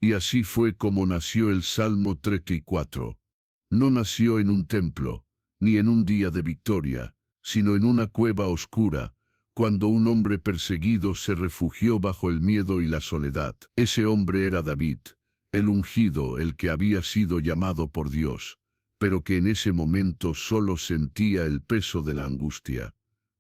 Y así fue como nació el Salmo 34. No nació en un templo, ni en un día de victoria, sino en una cueva oscura, cuando un hombre perseguido se refugió bajo el miedo y la soledad. Ese hombre era David, el ungido, el que había sido llamado por Dios, pero que en ese momento solo sentía el peso de la angustia.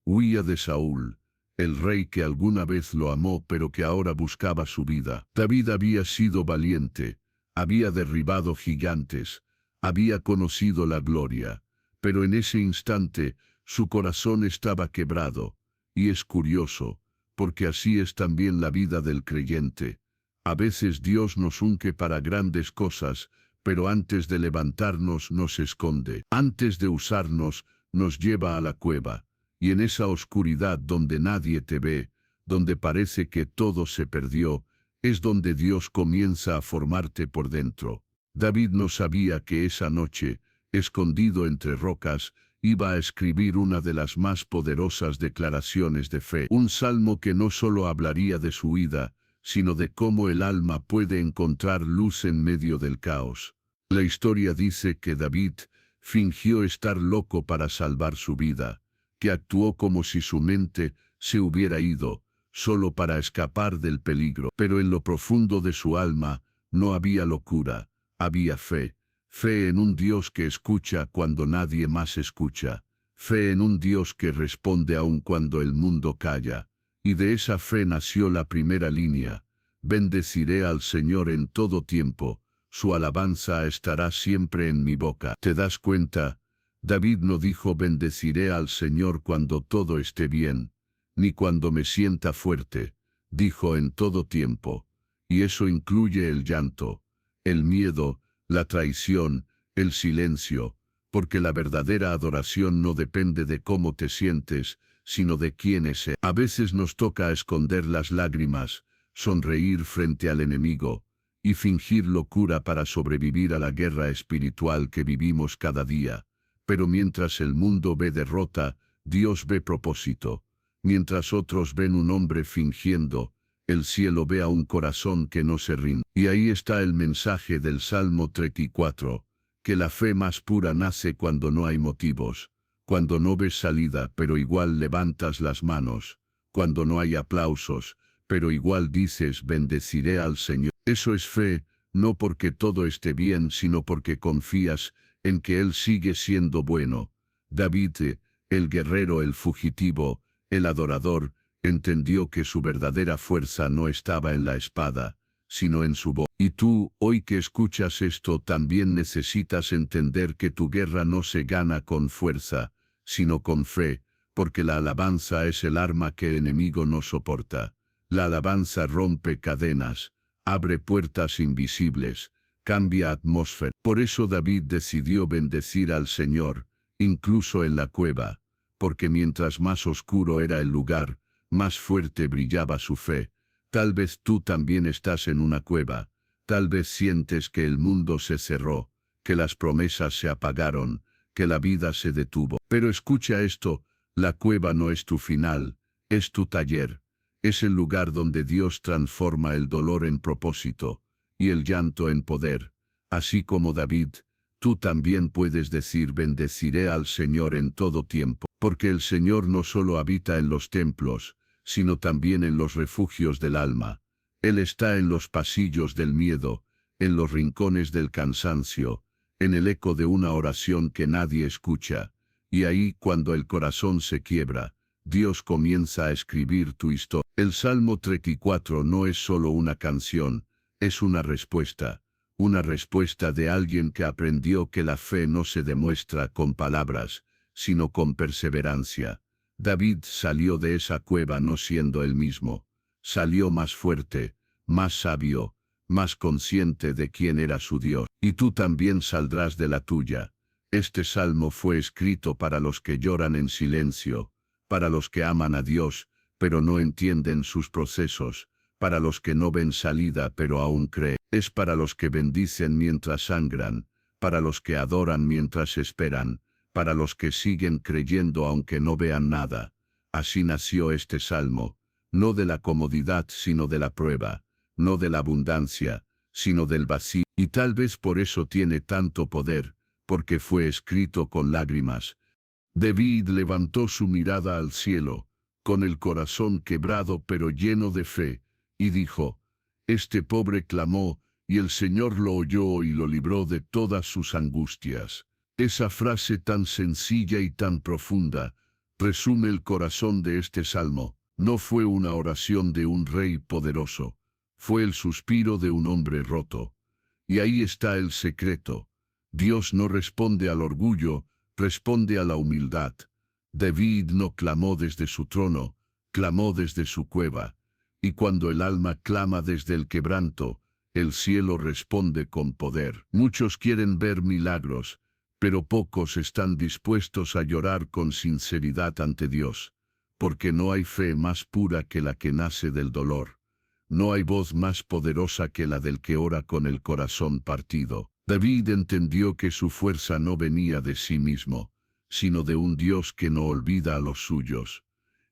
Huía de Saúl, el rey que alguna vez lo amó pero que ahora buscaba su vida. David había sido valiente, había derribado gigantes, había conocido la gloria, pero en ese instante su corazón estaba quebrado, y es curioso, porque así es también la vida del creyente. A veces Dios nos unge para grandes cosas, pero antes de levantarnos nos esconde. Antes de usarnos, nos lleva a la cueva. Y en esa oscuridad donde nadie te ve, donde parece que todo se perdió, es donde Dios comienza a formarte por dentro. David no sabía que esa noche, escondido entre rocas, iba a escribir una de las más poderosas declaraciones de fe. Un salmo que no solo hablaría de su vida, sino de cómo el alma puede encontrar luz en medio del caos. La historia dice que David fingió estar loco para salvar su vida, que actuó como si su mente se hubiera ido, solo para escapar del peligro. Pero en lo profundo de su alma no había locura, había fe. Fe en un Dios que escucha cuando nadie más escucha. Fe en un Dios que responde aun cuando el mundo calla. Y de esa fe nació la primera línea. Bendeciré al Señor en todo tiempo, su alabanza estará siempre en mi boca. ¿Te das cuenta? David no dijo bendeciré al Señor cuando todo esté bien, ni cuando me sienta fuerte. Dijo en todo tiempo. Y eso incluye el llanto, el miedo, la traición, el silencio, porque la verdadera adoración no depende de cómo te sientes, sino de quién es Él. A veces nos toca esconder las lágrimas, sonreír frente al enemigo, y fingir locura para sobrevivir a la guerra espiritual que vivimos cada día. Pero mientras el mundo ve derrota, Dios ve propósito. Mientras otros ven un hombre fingiendo, el cielo ve a un corazón que no se rinde. Y ahí está el mensaje del Salmo 34, que la fe más pura nace cuando no hay motivos, cuando no ves salida pero igual levantas las manos, cuando no hay aplausos, pero igual dices bendeciré al Señor. Eso es fe, no porque todo esté bien sino porque confías en que Él sigue siendo bueno. David, el guerrero, el fugitivo, el adorador, entendió que su verdadera fuerza no estaba en la espada, sino en su voz. Y tú, hoy que escuchas esto, también necesitas entender que tu guerra no se gana con fuerza, sino con fe, porque la alabanza es el arma que el enemigo no soporta. La alabanza rompe cadenas, abre puertas invisibles, cambia atmósfera. Por eso David decidió bendecir al Señor, incluso en la cueva, porque mientras más oscuro era el lugar, más fuerte brillaba su fe. Tal vez tú también estás en una cueva, tal vez sientes que el mundo se cerró, que las promesas se apagaron, que la vida se detuvo. Pero escucha esto, la cueva no es tu final, es tu taller. Es el lugar donde Dios transforma el dolor en propósito, y el llanto en poder. Así como David, tú también puedes decir bendeciré al Señor en todo tiempo, porque el Señor no solo habita en los templos, sino también en los refugios del alma. Él está en los pasillos del miedo, en los rincones del cansancio, en el eco de una oración que nadie escucha. Y ahí, cuando el corazón se quiebra, Dios comienza a escribir tu historia. El Salmo 34 no es solo una canción, es una respuesta de alguien que aprendió que la fe no se demuestra con palabras, sino con perseverancia. David salió de esa cueva no siendo el mismo, salió más fuerte, más sabio, más consciente de quién era su Dios. Y tú también saldrás de la tuya. Este salmo fue escrito para los que lloran en silencio, para los que aman a Dios, pero no entienden sus procesos, para los que no ven salida pero aún creen. Es para los que bendicen mientras sangran, para los que adoran mientras esperan, para los que siguen creyendo aunque no vean nada. Así nació este salmo, no de la comodidad sino de la prueba, no de la abundancia, sino del vacío. Y tal vez por eso tiene tanto poder, porque fue escrito con lágrimas. David levantó su mirada al cielo, con el corazón quebrado pero lleno de fe, y dijo, este pobre clamó, y el Señor lo oyó y lo libró de todas sus angustias. Esa frase tan sencilla y tan profunda resume el corazón de este salmo. No fue una oración de un rey poderoso, fue el suspiro de un hombre roto. Y ahí está el secreto. Dios no responde al orgullo, responde a la humildad. David no clamó desde su trono, clamó desde su cueva. Y cuando el alma clama desde el quebranto, el cielo responde con poder. Muchos quieren ver milagros, pero pocos están dispuestos a llorar con sinceridad ante Dios, porque no hay fe más pura que la que nace del dolor. No hay voz más poderosa que la del que ora con el corazón partido. David entendió que su fuerza no venía de sí mismo, sino de un Dios que no olvida a los suyos.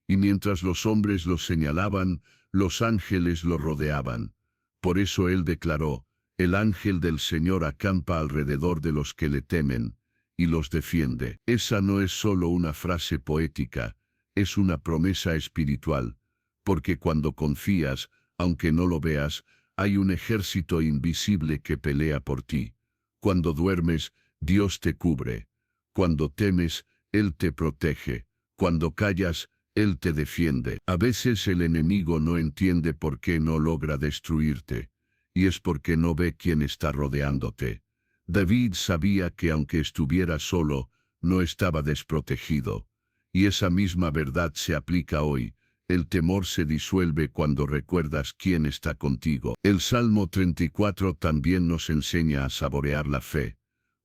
Y mientras los hombres lo señalaban, los ángeles lo rodeaban. Por eso él declaró, el ángel del Señor acampa alrededor de los que le temen, y los defiende. Esa no es solo una frase poética, es una promesa espiritual, porque cuando confías, aunque no lo veas, hay un ejército invisible que pelea por ti. Cuando duermes, Dios te cubre. Cuando temes, Él te protege. Cuando callas, Él te defiende. A veces el enemigo no entiende por qué no logra destruirte, y es porque no ve quién está rodeándote. David sabía que aunque estuviera solo, no estaba desprotegido. Y esa misma verdad se aplica hoy. El temor se disuelve cuando recuerdas quién está contigo. El Salmo 34 también nos enseña a saborear la fe.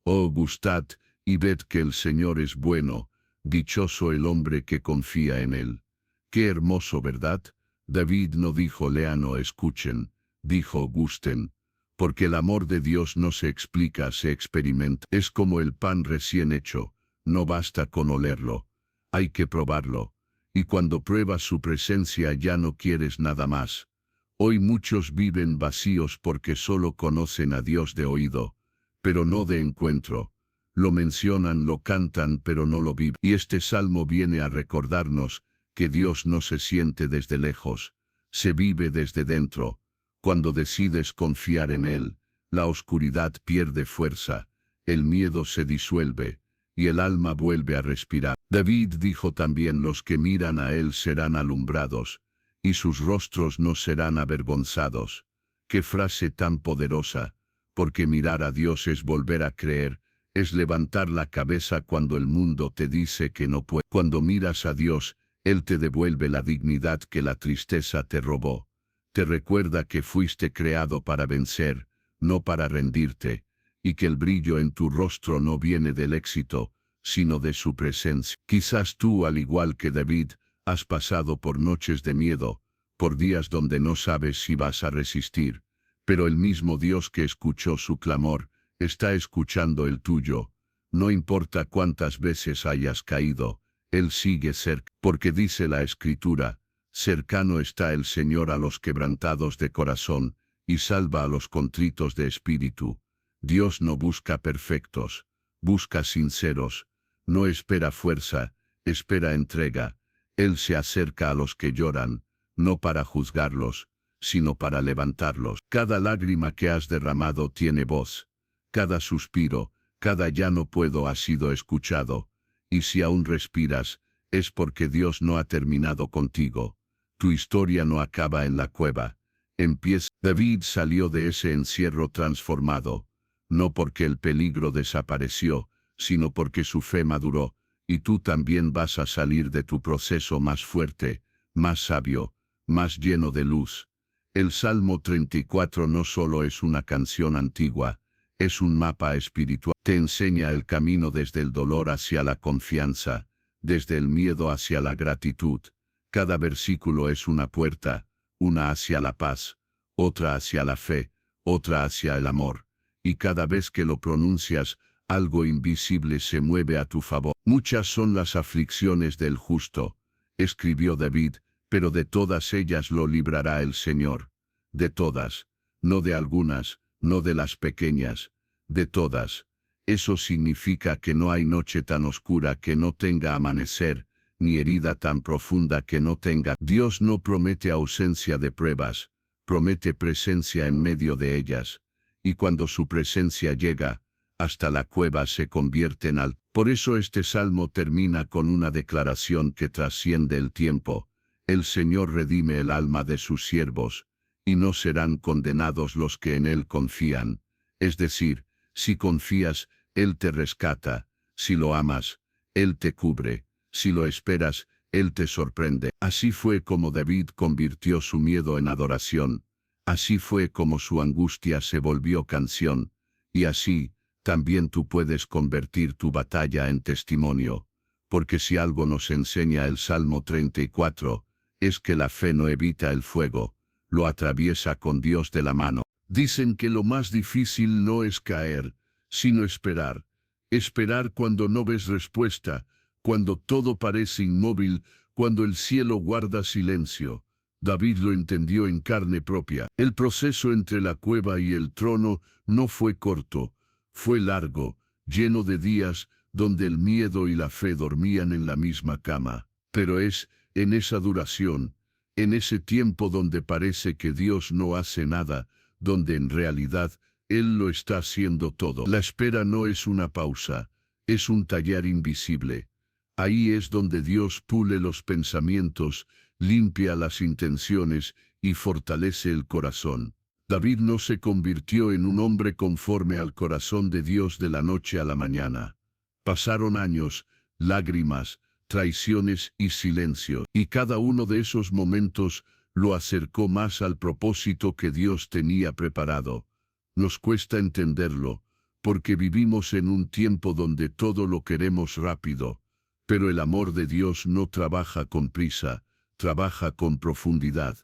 Oh, gustad y ved que el Señor es bueno, dichoso el hombre que confía en él. Qué hermoso, ¿verdad? David no dijo lean o escuchen, dijo gusten. Porque el amor de Dios no se explica, se experimenta. Es como el pan recién hecho, no basta con olerlo, hay que probarlo. Y cuando pruebas su presencia ya no quieres nada más. Hoy muchos viven vacíos porque solo conocen a Dios de oído, pero no de encuentro. Lo mencionan, lo cantan, pero no lo viven. Y este salmo viene a recordarnos que Dios no se siente desde lejos, se vive desde dentro. Cuando decides confiar en Él, la oscuridad pierde fuerza, el miedo se disuelve, y el alma vuelve a respirar. David dijo también, los que miran a él serán alumbrados, y sus rostros no serán avergonzados. Qué frase tan poderosa, porque mirar a Dios es volver a creer, es levantar la cabeza cuando el mundo te dice que no puede. Cuando miras a Dios, Él te devuelve la dignidad que la tristeza te robó. Te recuerda que fuiste creado para vencer, no para rendirte, y que el brillo en tu rostro no viene del éxito, sino de su presencia. Quizás tú, al igual que David, has pasado por noches de miedo, por días donde no sabes si vas a resistir, pero el mismo Dios que escuchó su clamor, está escuchando el tuyo. No importa cuántas veces hayas caído, Él sigue cerca, porque dice la Escritura, cercano está el Señor a los quebrantados de corazón, y salva a los contritos de espíritu. Dios no busca perfectos, busca sinceros, no espera fuerza, espera entrega. Él se acerca a los que lloran, no para juzgarlos, sino para levantarlos. Cada lágrima que has derramado tiene voz, cada suspiro, cada ya no puedo ha sido escuchado, y si aún respiras, es porque Dios no ha terminado contigo. Tu historia no acaba en la cueva, empieza. David salió de ese encierro transformado, no porque el peligro desapareció, sino porque su fe maduró, y tú también vas a salir de tu proceso más fuerte, más sabio, más lleno de luz. El Salmo 34 no solo es una canción antigua, es un mapa espiritual. Te enseña el camino desde el dolor hacia la confianza, desde el miedo hacia la gratitud. Cada versículo es una puerta, una hacia la paz, otra hacia la fe, otra hacia el amor. Y cada vez que lo pronuncias, algo invisible se mueve a tu favor. Muchas son las aflicciones del justo, escribió David, pero de todas ellas lo librará el Señor. De todas, no de algunas, no de las pequeñas, de todas. Eso significa que no hay noche tan oscura que no tenga amanecer, ni herida tan profunda que no tenga. Dios no promete ausencia de pruebas, promete presencia en medio de ellas, y cuando su presencia llega, hasta la cueva se convierte en altar. Por eso este salmo termina con una declaración que trasciende el tiempo. El Señor redime el alma de sus siervos, y no serán condenados los que en Él confían. Es decir, si confías, Él te rescata, si lo amas, Él te cubre, si lo esperas, Él te sorprende. Así fue como David convirtió su miedo en adoración, así fue como su angustia se volvió canción, y así, también tú puedes convertir tu batalla en testimonio, porque si algo nos enseña el Salmo 34, es que la fe no evita el fuego, lo atraviesa con Dios de la mano. Dicen que lo más difícil no es caer, sino esperar. Esperar cuando no ves respuesta, cuando todo parece inmóvil, cuando el cielo guarda silencio. David lo entendió en carne propia. El proceso entre la cueva y el trono no fue corto, fue largo, lleno de días donde el miedo y la fe dormían en la misma cama. Pero es en esa duración, en ese tiempo donde parece que Dios no hace nada, donde en realidad Él lo está haciendo todo. La espera no es una pausa, es un taller invisible. Ahí es donde Dios pule los pensamientos, limpia las intenciones y fortalece el corazón. David no se convirtió en un hombre conforme al corazón de Dios de la noche a la mañana. Pasaron años, lágrimas, traiciones y silencio, y cada uno de esos momentos lo acercó más al propósito que Dios tenía preparado. Nos cuesta entenderlo, porque vivimos en un tiempo donde todo lo queremos rápido, pero el amor de Dios no trabaja con prisa, trabaja con profundidad.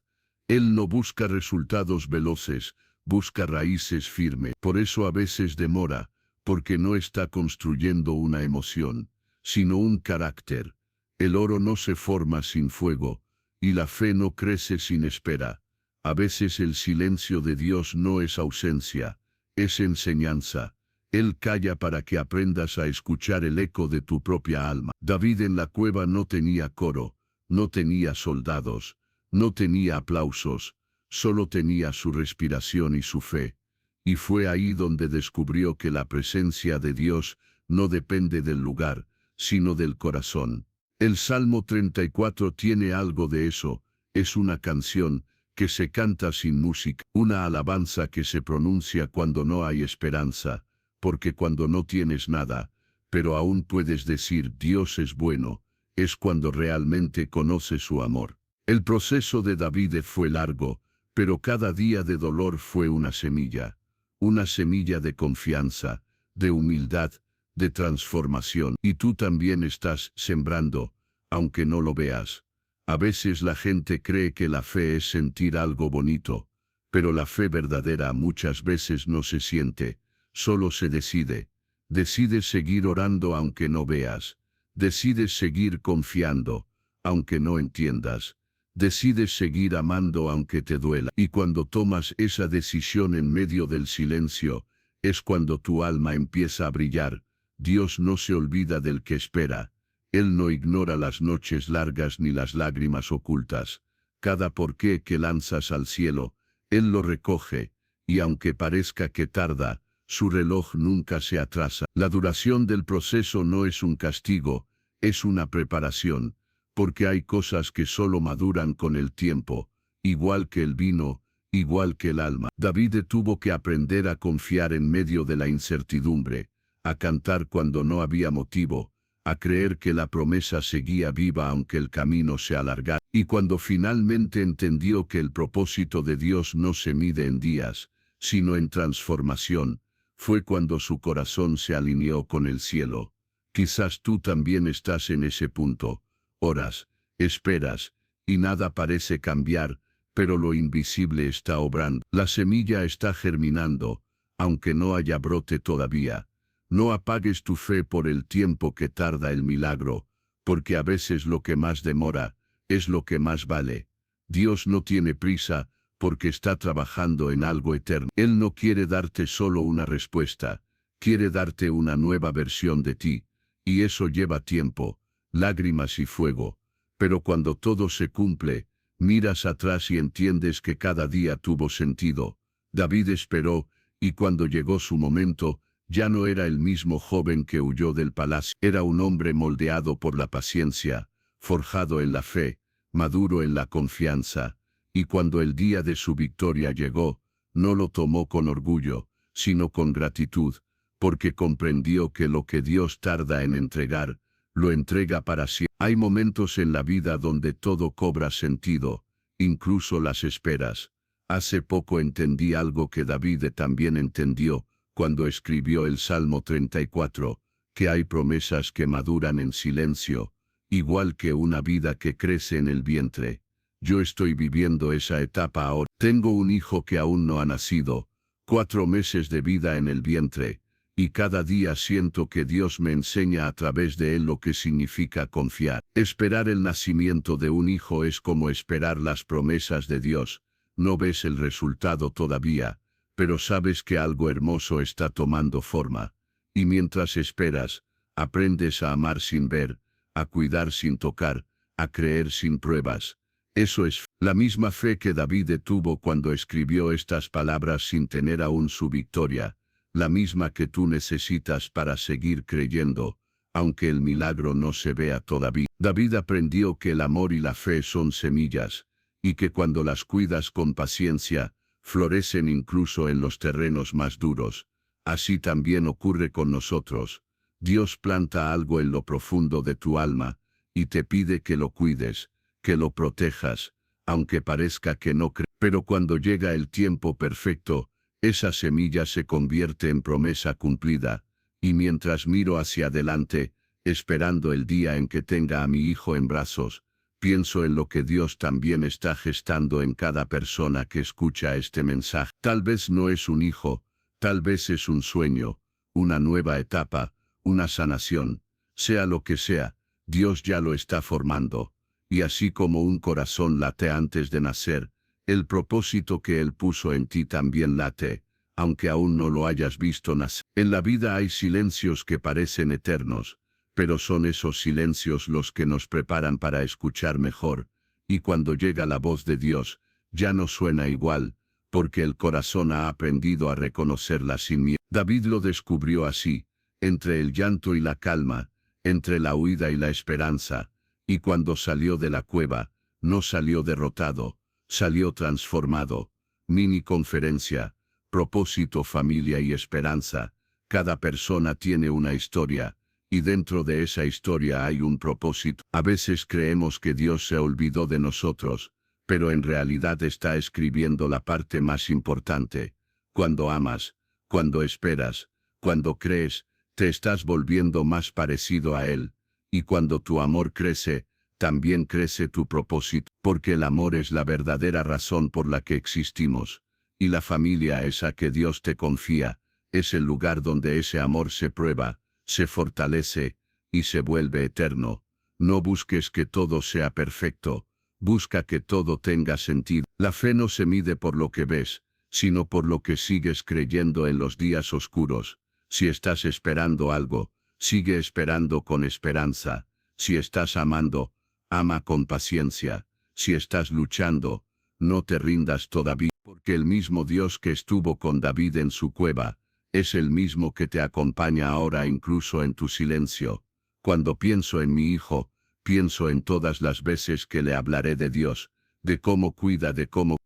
Él no busca resultados veloces, busca raíces firmes. Por eso a veces demora, porque no está construyendo una emoción, sino un carácter. El oro no se forma sin fuego, y la fe no crece sin espera. A veces el silencio de Dios no es ausencia, es enseñanza. Él calla para que aprendas a escuchar el eco de tu propia alma. David en la cueva no tenía coro, no tenía soldados, no tenía aplausos, solo tenía su respiración y su fe. Y fue ahí donde descubrió que la presencia de Dios no depende del lugar, sino del corazón. El Salmo 34 tiene algo de eso, es una canción que se canta sin música, una alabanza que se pronuncia cuando no hay esperanza, porque cuando no tienes nada, pero aún puedes decir Dios es bueno, es cuando realmente conoces su amor. El proceso de David fue largo, pero cada día de dolor fue una semilla de confianza, de humildad, de transformación. Y tú también estás sembrando, aunque no lo veas. A veces la gente cree que la fe es sentir algo bonito, pero la fe verdadera muchas veces no se siente, solo se decide. Decides seguir orando aunque no veas. Decides seguir confiando, aunque no entiendas. Decides seguir amando aunque te duela. Y cuando tomas esa decisión en medio del silencio, es cuando tu alma empieza a brillar. Dios no se olvida del que espera. Él no ignora las noches largas ni las lágrimas ocultas. Cada porqué que lanzas al cielo, Él lo recoge, y aunque parezca que tarda, su reloj nunca se atrasa. La duración del proceso no es un castigo, es una preparación, porque hay cosas que solo maduran con el tiempo, igual que el vino, igual que el alma. David tuvo que aprender a confiar en medio de la incertidumbre, a cantar cuando no había motivo, a creer que la promesa seguía viva aunque el camino se alargara. Y cuando finalmente entendió que el propósito de Dios no se mide en días, sino en transformación, fue cuando su corazón se alineó con el cielo. Quizás tú también estás en ese punto. Oras, esperas, y nada parece cambiar, pero lo invisible está obrando. La semilla está germinando, aunque no haya brote todavía. No apagues tu fe por el tiempo que tarda el milagro, porque a veces lo que más demora es lo que más vale. Dios no tiene prisa, porque está trabajando en algo eterno. Él no quiere darte solo una respuesta, quiere darte una nueva versión de ti, y eso lleva tiempo, lágrimas y fuego. Pero cuando todo se cumple, miras atrás y entiendes que cada día tuvo sentido. David esperó, y cuando llegó su momento, ya no era el mismo joven que huyó del palacio. Era un hombre moldeado por la paciencia, forjado en la fe, maduro en la confianza. Y cuando el día de su victoria llegó, no lo tomó con orgullo, sino con gratitud, porque comprendió que lo que Dios tarda en entregar, lo entrega para siempre. Hay momentos en la vida donde todo cobra sentido, incluso las esperas. Hace poco entendí algo que David también entendió, cuando escribió el Salmo 34, que hay promesas que maduran en silencio, igual que una vida que crece en el vientre. Yo estoy viviendo esa etapa ahora. Tengo un hijo que aún no ha nacido, 4 meses de vida en el vientre, y cada día siento que Dios me enseña a través de él lo que significa confiar. Esperar el nacimiento de un hijo es como esperar las promesas de Dios. No ves el resultado todavía, pero sabes que algo hermoso está tomando forma. Y mientras esperas, aprendes a amar sin ver, a cuidar sin tocar, a creer sin pruebas. Eso es la misma fe que David tuvo cuando escribió estas palabras sin tener aún su victoria, la misma que tú necesitas para seguir creyendo, aunque el milagro no se vea todavía. David aprendió que el amor y la fe son semillas, y que cuando las cuidas con paciencia, florecen incluso en los terrenos más duros. Así también ocurre con nosotros. Dios planta algo en lo profundo de tu alma, y te pide que lo cuides, que lo protejas, aunque parezca que no crees. Pero cuando llega el tiempo perfecto, esa semilla se convierte en promesa cumplida, y mientras miro hacia adelante, esperando el día en que tenga a mi hijo en brazos, pienso en lo que Dios también está gestando en cada persona que escucha este mensaje. Tal vez no es un hijo, tal vez es un sueño, una nueva etapa, una sanación. Sea lo que sea, Dios ya lo está formando. Y así como un corazón late antes de nacer, el propósito que Él puso en ti también late, aunque aún no lo hayas visto nacer. En la vida hay silencios que parecen eternos, pero son esos silencios los que nos preparan para escuchar mejor, y cuando llega la voz de Dios, ya no suena igual, porque el corazón ha aprendido a reconocerla sin miedo. David lo descubrió así, entre el llanto y la calma, entre la huida y la esperanza, y cuando salió de la cueva, no salió derrotado, salió transformado. Mini conferencia, propósito, familia y esperanza. Cada persona tiene una historia, y dentro de esa historia hay un propósito. A veces creemos que Dios se olvidó de nosotros, pero en realidad está escribiendo la parte más importante. Cuando amas, cuando esperas, cuando crees, te estás volviendo más parecido a Él. Y cuando tu amor crece, también crece tu propósito, porque el amor es la verdadera razón por la que existimos. Y la familia esa que Dios te confía, es el lugar donde ese amor se prueba, se fortalece y se vuelve eterno. No busques que todo sea perfecto, busca que todo tenga sentido. La fe no se mide por lo que ves, sino por lo que sigues creyendo en los días oscuros. Si estás esperando algo, sigue esperando con esperanza. Si estás amando, ama con paciencia. Si estás luchando, no te rindas todavía, porque el mismo Dios que estuvo con David en su cueva, es el mismo que te acompaña ahora incluso en tu silencio. Cuando pienso en mi hijo, pienso en todas las veces que le hablaré de Dios, de cómo cuida,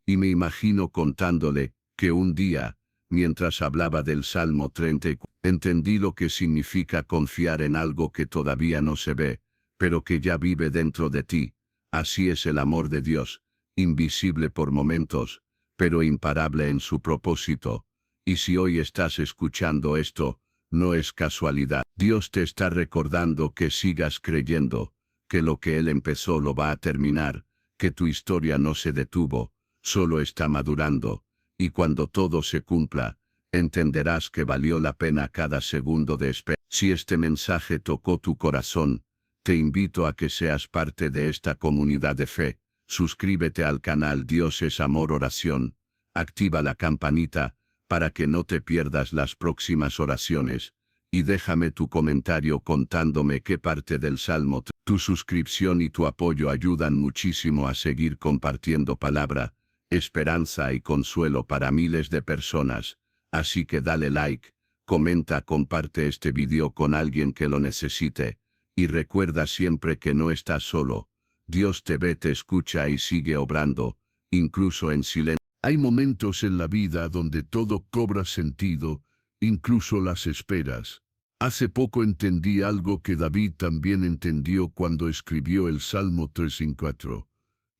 y me imagino contándole que un día, mientras hablaba del Salmo 34, entendí lo que significa confiar en algo que todavía no se ve, pero que ya vive dentro de ti. Así es el amor de Dios, invisible por momentos, pero imparable en su propósito. Y si hoy estás escuchando esto, no es casualidad. Dios te está recordando que sigas creyendo, que lo que Él empezó lo va a terminar, que tu historia no se detuvo, solo está madurando, y cuando todo se cumpla, entenderás que valió la pena cada segundo de espera. Si este mensaje tocó tu corazón, te invito a que seas parte de esta comunidad de fe. suscríbete al canal Dios es Amor Oración, activa la campanita para que no te pierdas las próximas oraciones, y déjame tu comentario contándome qué parte del Salmo. Tu suscripción y tu apoyo ayudan muchísimo a seguir compartiendo palabra, esperanza y consuelo para miles de personas, así que dale like, comenta, comparte este video con alguien que lo necesite, y recuerda siempre que no estás solo. Dios te ve, te escucha y sigue obrando, incluso en silencio. Hay momentos en la vida donde todo cobra sentido, incluso las esperas. Hace poco entendí algo que David también entendió cuando escribió el Salmo 3:4,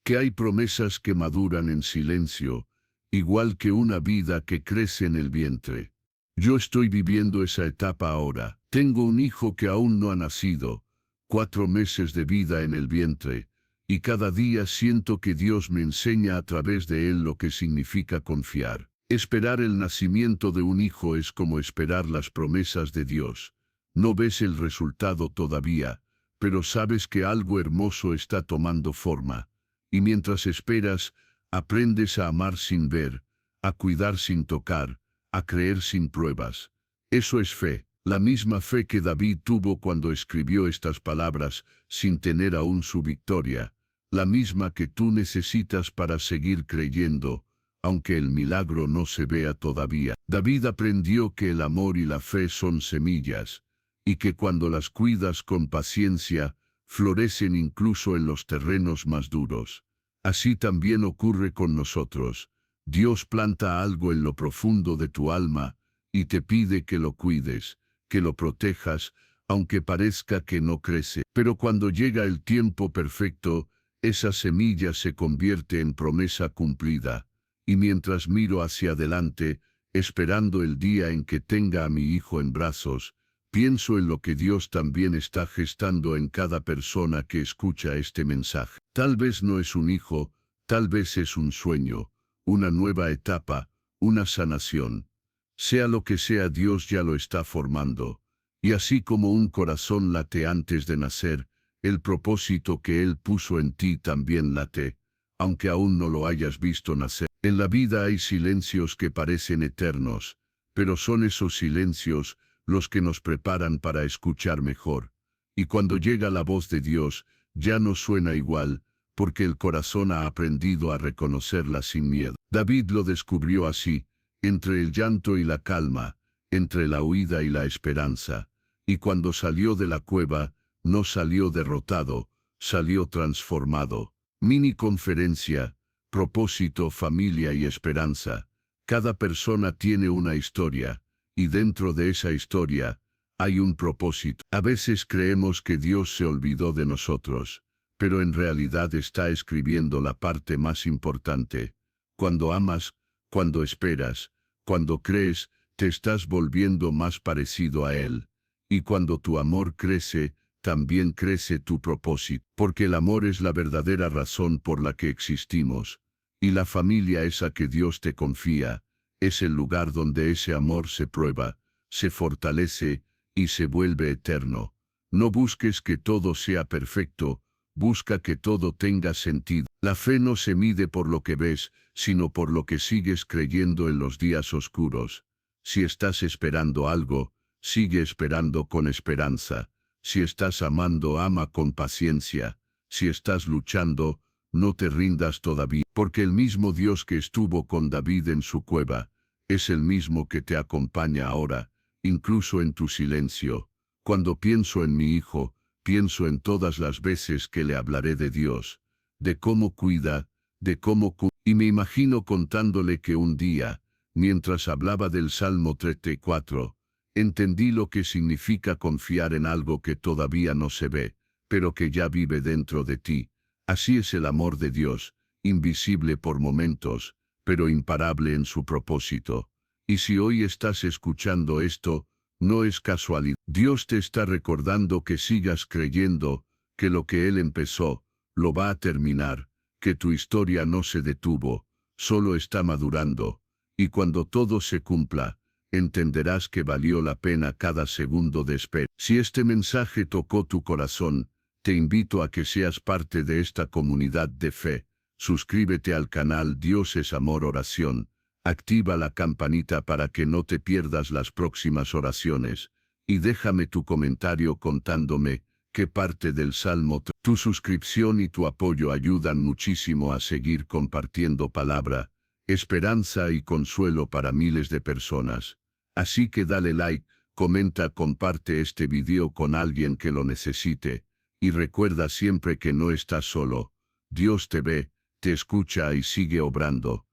que hay promesas que maduran en silencio, igual que una vida que crece en el vientre. Yo estoy viviendo esa etapa ahora. Tengo un hijo que aún no ha nacido, 4 meses de vida en el vientre, y cada día siento que Dios me enseña a través de él lo que significa confiar. Esperar el nacimiento de un hijo es como esperar las promesas de Dios. No ves el resultado todavía, pero sabes que algo hermoso está tomando forma. Y mientras esperas, aprendes a amar sin ver, a cuidar sin tocar, a creer sin pruebas. Eso es fe, la misma fe que David tuvo cuando escribió estas palabras, sin tener aún su victoria, la misma que tú necesitas para seguir creyendo, aunque el milagro no se vea todavía. David aprendió que el amor y la fe son semillas, y que cuando las cuidas con paciencia, florecen incluso en los terrenos más duros. Así también ocurre con nosotros. Dios planta algo en lo profundo de tu alma, y te pide que lo cuides, que lo protejas, aunque parezca que no crece. Pero cuando llega el tiempo perfecto, esa semilla se convierte en promesa cumplida, y mientras miro hacia adelante, esperando el día en que tenga a mi hijo en brazos, pienso en lo que Dios también está gestando en cada persona que escucha este mensaje. Tal vez no es un hijo, tal vez es un sueño, una nueva etapa, una sanación. Sea lo que sea, Dios ya lo está formando, y así como un corazón late antes de nacer, el propósito que Él puso en ti también late, aunque aún no lo hayas visto nacer. En la vida hay silencios que parecen eternos, pero son esos silencios los que nos preparan para escuchar mejor. Y cuando llega la voz de Dios, ya no suena igual, porque el corazón ha aprendido a reconocerla sin miedo. David lo descubrió así, entre el llanto y la calma, entre la huida y la esperanza. Y cuando salió de la cueva, no salió derrotado, salió transformado. Mini conferencia, propósito, familia y esperanza. Cada persona tiene una historia, y dentro de esa historia, hay un propósito. A veces creemos que Dios se olvidó de nosotros, pero en realidad está escribiendo la parte más importante. Cuando amas, cuando esperas, cuando crees, te estás volviendo más parecido a Él. Y cuando tu amor crece, también crece tu propósito, porque el amor es la verdadera razón por la que existimos, y la familia esa que Dios te confía, es el lugar donde ese amor se prueba, se fortalece y se vuelve eterno. No busques que todo sea perfecto, busca que todo tenga sentido. La fe no se mide por lo que ves, sino por lo que sigues creyendo en los días oscuros. Si estás esperando algo, sigue esperando con esperanza. Si estás amando, ama con paciencia. Si estás luchando, no te rindas todavía, porque el mismo Dios que estuvo con David en su cueva, es el mismo que te acompaña ahora, incluso en tu silencio. Cuando pienso en mi hijo, pienso en todas las veces que le hablaré de Dios, de cómo cuida, y me imagino contándole que un día, mientras hablaba del Salmo 34, entendí lo que significa confiar en algo que todavía no se ve, pero que ya vive dentro de ti. Así es el amor de Dios, invisible por momentos, pero imparable en su propósito. Y si hoy estás escuchando esto, no es casualidad. Dios te está recordando que sigas creyendo, que lo que Él empezó, lo va a terminar, que tu historia no se detuvo, solo está madurando. Y cuando todo se cumpla, entenderás que valió la pena cada segundo de espera. Si este mensaje tocó tu corazón, te invito a que seas parte de esta comunidad de fe. suscríbete al canal Dios es Amor Oración, activa la campanita para que no te pierdas las próximas oraciones, y déjame tu comentario contándome qué parte del Salmo. Tu suscripción y tu apoyo ayudan muchísimo a seguir compartiendo palabra, esperanza y consuelo para miles de personas. Así que dale like, comenta, comparte este video con alguien que lo necesite, y recuerda siempre que no estás solo. Dios te ve, te escucha y sigue obrando.